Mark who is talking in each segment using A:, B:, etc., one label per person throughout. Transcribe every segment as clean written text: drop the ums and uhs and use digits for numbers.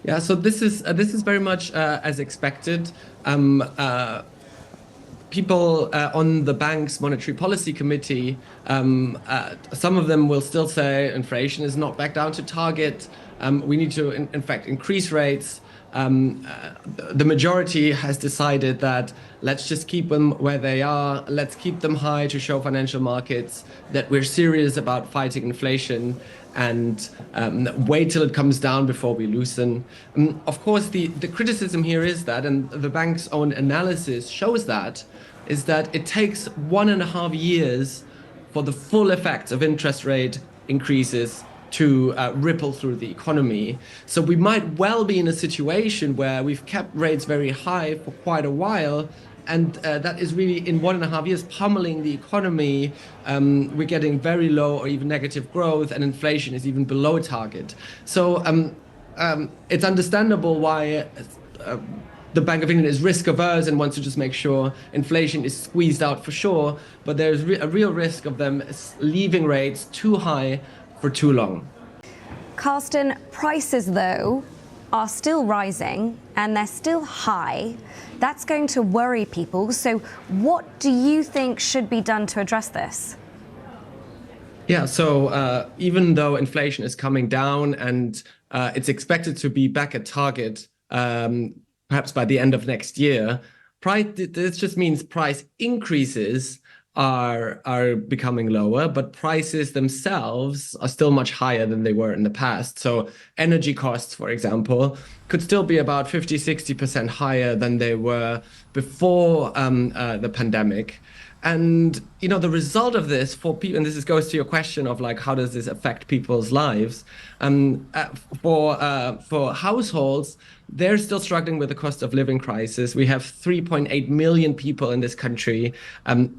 A: Yeah, so this is very much as expected. Um, uh, People on the bank's monetary policy committee, some of them will still say inflation is not back down to target. We need to, in fact, increase rates. The majority has decided that let's just keep them where they are. Let's keep them high to show financial markets that we're serious about fighting inflation and wait till it comes down before we loosen. Of course, the criticism here is that, and the bank's own analysis shows that, is that it takes 1.5 years for the full effects of interest rate increases to ripple through the economy. So we might well be in a situation where we've kept rates very high for quite a while, and that is really in 1.5 years pummeling the economy. We're getting very low or even negative growth, and inflation is even below target. So it's understandable why the Bank of England is risk averse and wants to just make sure inflation is squeezed out for sure. But there's a real risk of them leaving rates too high for too long.
B: Carsten, prices, though, are still rising and they're still high. That's going to worry people. So what do you think should be done to address this?
A: Yeah, so even though inflation is coming down and it's expected to be back at target perhaps by the end of next year, this just means price increases are becoming lower, but prices themselves are still much higher than they were in the past. So energy costs, for example, could still be about 50–60% higher than they were before the pandemic. And the result of this for people, and goes to your question of like, how does this affect people's lives? For households, they're still struggling with the cost of living crisis. We have 3.8 million people in this country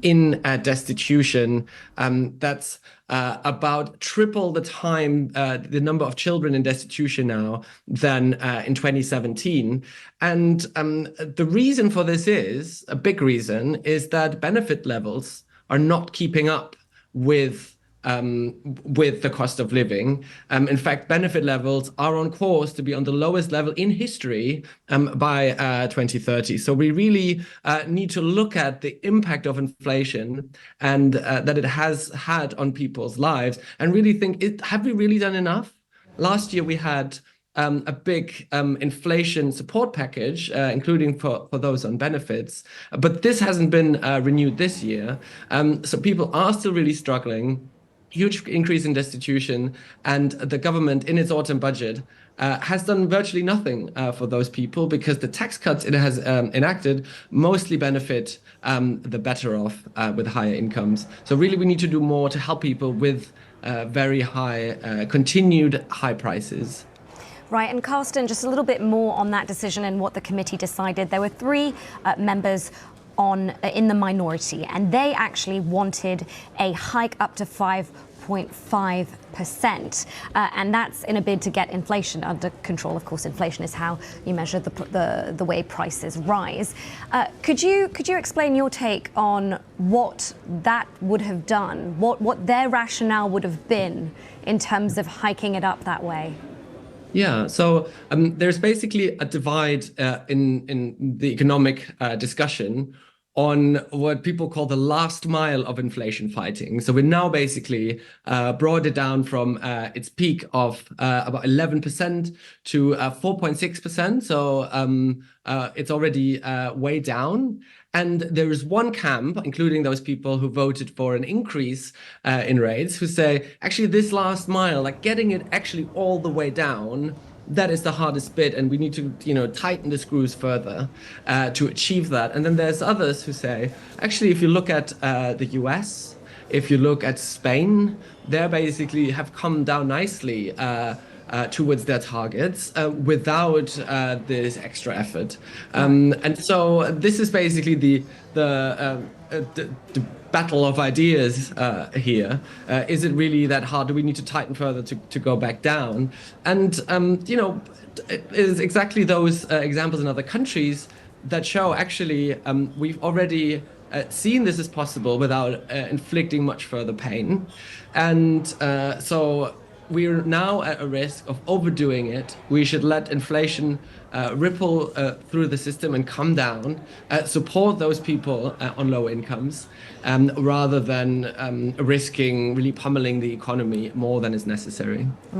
A: in destitution. That's about triple the time, the number of children in destitution now than in 2017. And the reason for this is, a big reason, is that benefit levels are not keeping up with the cost of living. In fact, benefit levels are on course to be on the lowest level in history by 2030. So we really need to look at the impact of inflation and that it has had on people's lives and really think, have we really done enough? Last year, we had a big inflation support package, including for those on benefits. But this hasn't been renewed this year. So people are still really struggling. Huge increase in destitution, and the government in its autumn budget has done virtually nothing for those people because the tax cuts it has enacted mostly benefit the better off with higher incomes. So really we need to do more to help people with very high, continued high prices.
B: Right, and Carsten, just a little bit more on that decision and what the committee decided. There were three members in the minority, and they actually wanted a hike up to 5.5%, and that's in a bid to get inflation under control. Of course, inflation is how you measure the way prices rise. Could you explain your take on what that would have done, what their rationale would have been in terms of hiking it up that way?
A: Yeah, so there's basically a divide in the economic discussion on what people call the last mile of inflation fighting. So we now basically brought it down from its peak of about 11% to 4.6%. So it's already way down. And there is one camp, including those people who voted for an increase in rates, who say, actually, this last mile, like getting it actually all the way down, that is the hardest bit, and we need to, tighten the screws further to achieve that. And then there's others who say, actually, if you look at the US, if you look at Spain, they basically have come down nicely towards their targets without this extra effort. And so this is basically the battle of ideas here. Is it really that hard? Do we need to tighten further to go back down? And, it is exactly those examples in other countries that show actually we've already seen this is possible without inflicting much further pain. And so we're now at a risk of overdoing it. We should let inflation ripple through the system and come down, support those people on low incomes, rather than risking really pummeling the economy more than is necessary.